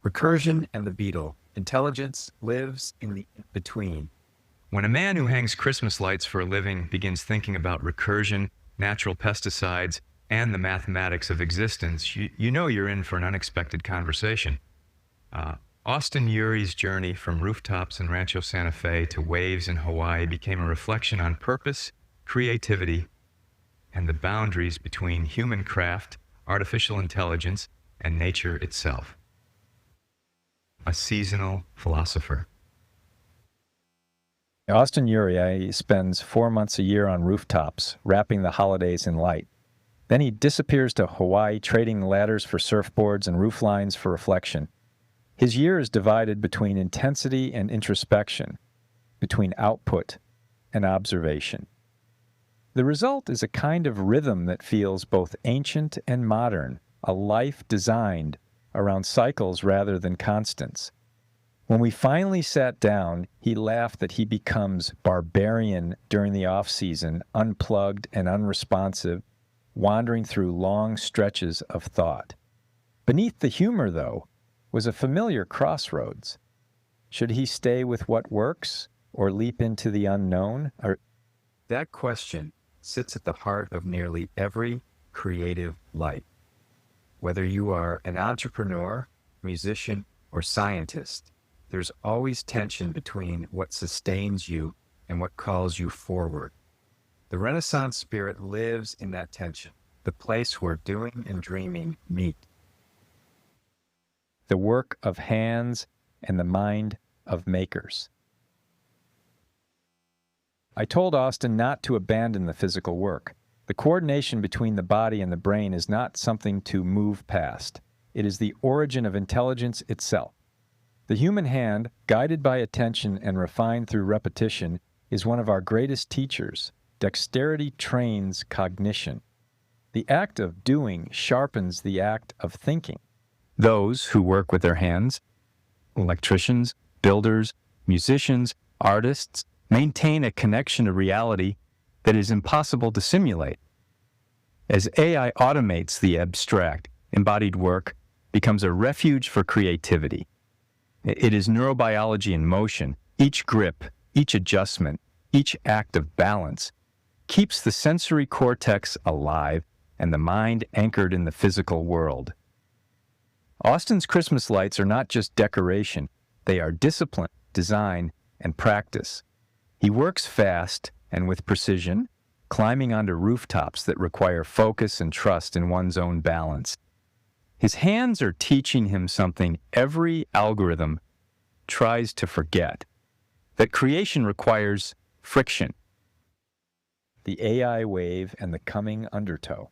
Recursion and the beetle. Intelligence lives in the in-between. When a man who hangs Christmas lights for a living begins thinking about recursion, natural pesticides, and the mathematics of existence, you know you're in for an unexpected conversation. Austin Urie's journey from rooftops in Rancho Santa Fe to waves in Hawaii became a reflection on purpose, creativity, and the boundaries between human craft, artificial intelligence, and nature itself. A seasonal philosopher. Austin Urie spends 4 months a year on rooftops, wrapping the holidays in light. Then he disappears to Hawaii, trading ladders for surfboards and roof lines for reflection. His year is divided between intensity and introspection, between output and observation. The result is a kind of rhythm that feels both ancient and modern, a life designed around cycles rather than constants. When we finally sat down, he laughed that he becomes barbarian during the off-season, unplugged and unresponsive, wandering through long stretches of thought. Beneath the humor, though, was a familiar crossroads. Should he stay with what works or leap into the unknown? That question sits at the heart of nearly every creative life. Whether you are an entrepreneur, musician, or scientist, there's always tension between what sustains you and what calls you forward. The Renaissance spirit lives in that tension, the place where doing and dreaming meet. The work of hands and the mind of makers. I told Austin not to abandon the physical work. The coordination between the body and the brain is not something to move past. It is the origin of intelligence itself. The human hand, guided by attention and refined through repetition, is one of our greatest teachers. Dexterity trains cognition. The act of doing sharpens the act of thinking. Those who work with their hands, electricians, builders, musicians, artists, maintain a connection to reality that is impossible to simulate. As AI automates the abstract, embodied work becomes a refuge for creativity. It is neurobiology in motion. Each grip, each adjustment, each act of balance keeps the sensory cortex alive and the mind anchored in the physical world. Austin's Christmas lights are not just decoration. They are discipline, design, and practice. He works fast and with precision, climbing onto rooftops that require focus and trust in one's own balance. His hands are teaching him something every algorithm tries to forget, that creation requires friction. The AI wave and the coming undertow.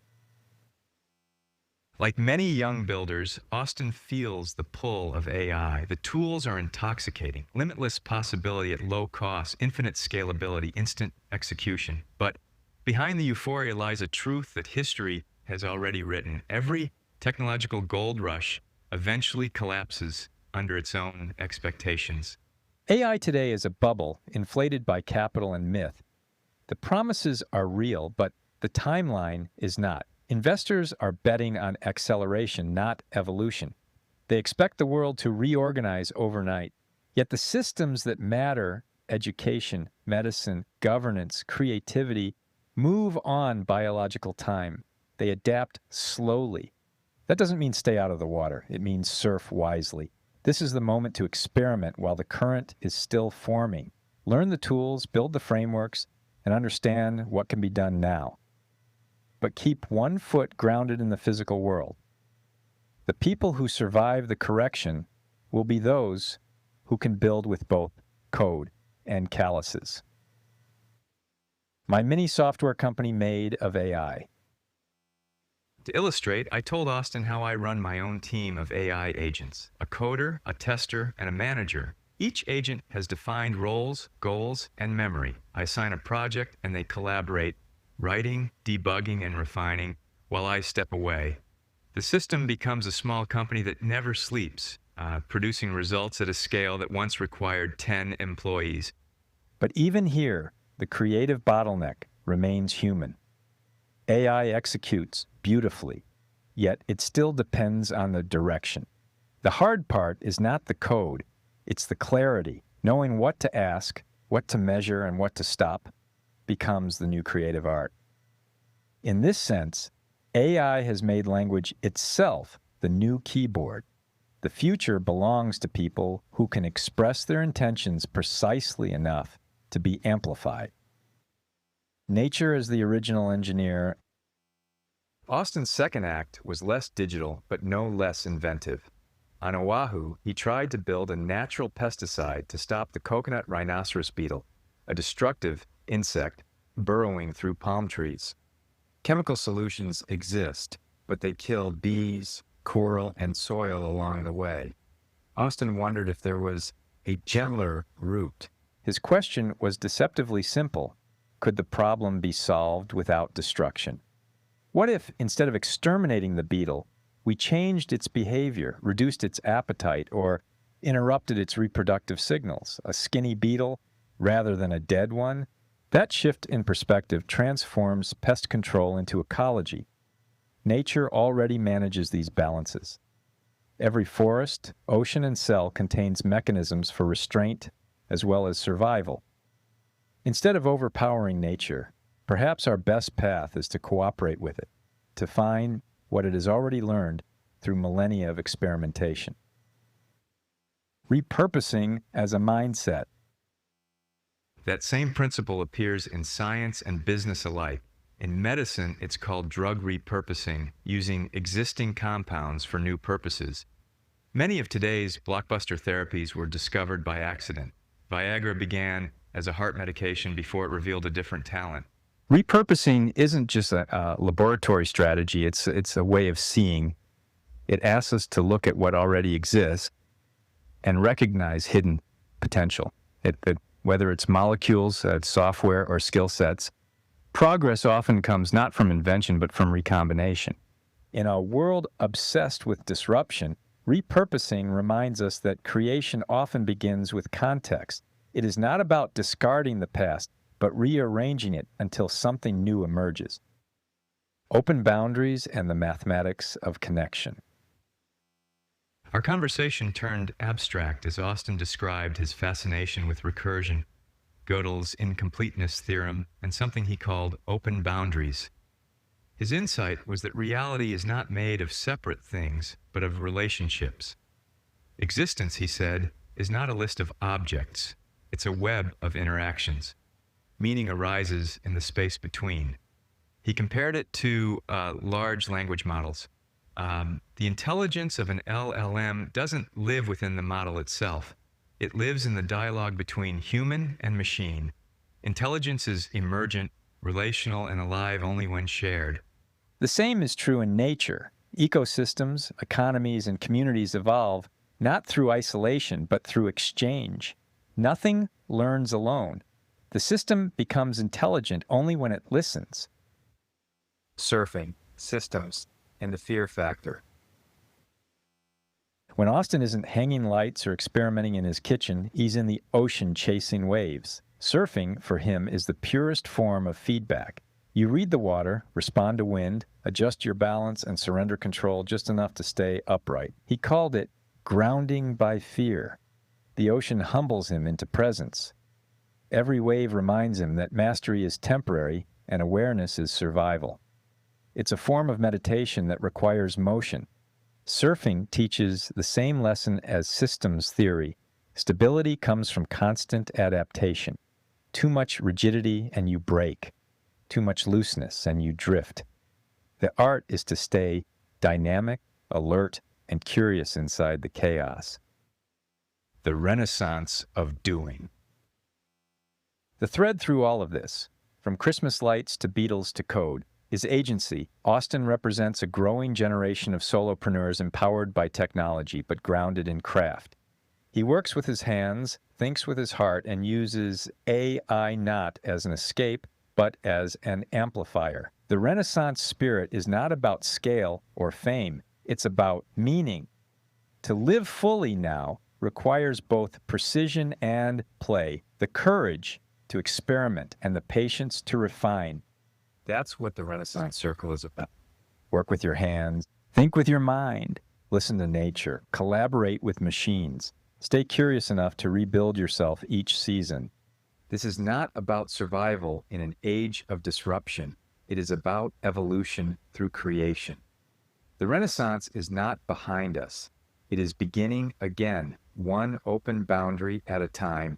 Like many young builders, Austin feels the pull of AI. The tools are intoxicating. Limitless possibility at low cost, infinite scalability, instant execution. But behind the euphoria lies a truth that history has already written. Every technological gold rush eventually collapses under its own expectations. AI today is a bubble inflated by capital and myth. The promises are real, but the timeline is not. Investors are betting on acceleration, not evolution. They expect the world to reorganize overnight. Yet the systems that matter, education, medicine, governance, creativity, move on biological time. They adapt slowly. That doesn't mean stay out of the water. It means surf wisely. This is the moment to experiment while the current is still forming. Learn the tools, build the frameworks, and understand what can be done now. But keep one foot grounded in the physical world. The people who survive the correction will be those who can build with both code and calluses. My mini software company made of AI. To illustrate, I told Austin how I run my own team of AI agents, a coder, a tester, and a manager. Each agent has defined roles, goals, and memory. I assign a project and they collaborate, writing, debugging, and refining while I step away. The system becomes a small company that never sleeps, producing results at a scale that once required 10 employees. But even here, the creative bottleneck remains human. AI executes beautifully, yet it still depends on the direction. The hard part is not the code, it's the clarity. Knowing what to ask, what to measure, and what to stop becomes the new creative art. In this sense, AI has made language itself the new keyboard. The future belongs to people who can express their intentions precisely enough to be amplified. Nature is the original engineer. Austin's second act was less digital, but no less inventive. On Oahu, he tried to build a natural pesticide to stop the coconut rhinoceros beetle, a destructive insect burrowing through palm trees. Chemical solutions exist, but they kill bees, coral, and soil along the way. Austin wondered if there was a gentler route. His question was deceptively simple. Could the problem be solved without destruction? What if, instead of exterminating the beetle, we changed its behavior, reduced its appetite, or interrupted its reproductive signals? A skinny beetle rather than a dead one? That shift in perspective transforms pest control into ecology. Nature already manages these balances. Every forest, ocean, and cell contains mechanisms for restraint as well as survival. Instead of overpowering nature, perhaps our best path is to cooperate with it, to find what it has already learned through millennia of experimentation. Repurposing as a mindset. That same principle appears in science and business alike. In medicine, it's called drug repurposing, using existing compounds for new purposes. Many of today's blockbuster therapies were discovered by accident. Viagra began as a heart medication before it revealed a different talent. Repurposing isn't just a laboratory strategy, it's a way of seeing. It asks us to look at what already exists and recognize hidden potential. Whether it's molecules, software, or skill sets, progress often comes not from invention but from recombination. In a world obsessed with disruption, repurposing reminds us that creation often begins with context. It is not about discarding the past, but rearranging it until something new emerges. Open boundaries and the mathematics of connection. Our conversation turned abstract as Austin described his fascination with recursion, Gödel's incompleteness theorem, and something he called open boundaries. His insight was that reality is not made of separate things, but of relationships. Existence, he said, is not a list of objects. It's a web of interactions. Meaning arises in the space between. He compared it to large language models. The intelligence of an LLM doesn't live within the model itself. It lives in the dialogue between human and machine. Intelligence is emergent, relational, and alive only when shared. The same is true in nature. Ecosystems, economies, and communities evolve not through isolation, but through exchange. Nothing learns alone. The system becomes intelligent only when it listens. Surfing, systems, and the fear factor. When Austin isn't hanging lights or experimenting in his kitchen, he's in the ocean chasing waves. Surfing, for him, is the purest form of feedback. You read the water, respond to wind, adjust your balance, and surrender control just enough to stay upright. He called it grounding by fear. The ocean humbles him into presence. Every wave reminds him that mastery is temporary and awareness is survival. It's a form of meditation that requires motion. Surfing teaches the same lesson as systems theory. Stability comes from constant adaptation. Too much rigidity and you break. Too much looseness and you drift. The art is to stay dynamic, alert, and curious inside the chaos. The renaissance of doing. The thread through all of this, from Christmas lights to Beatles to code, is agency. Austin represents a growing generation of solopreneurs empowered by technology but grounded in craft. He works with his hands, thinks with his heart, and uses AI not as an escape, but as an amplifier. The Renaissance spirit is not about scale or fame. It's about meaning. To live fully now requires both precision and play, the courage to experiment, and the patience to refine. That's what the Renaissance Circle is about. Work with your hands, think with your mind, Listen to nature. Collaborate with machines. Stay curious enough to rebuild yourself each season. This is not about survival in an age of disruption. It is about evolution through creation. The Renaissance is not behind us. It is beginning again, one open boundary at a time,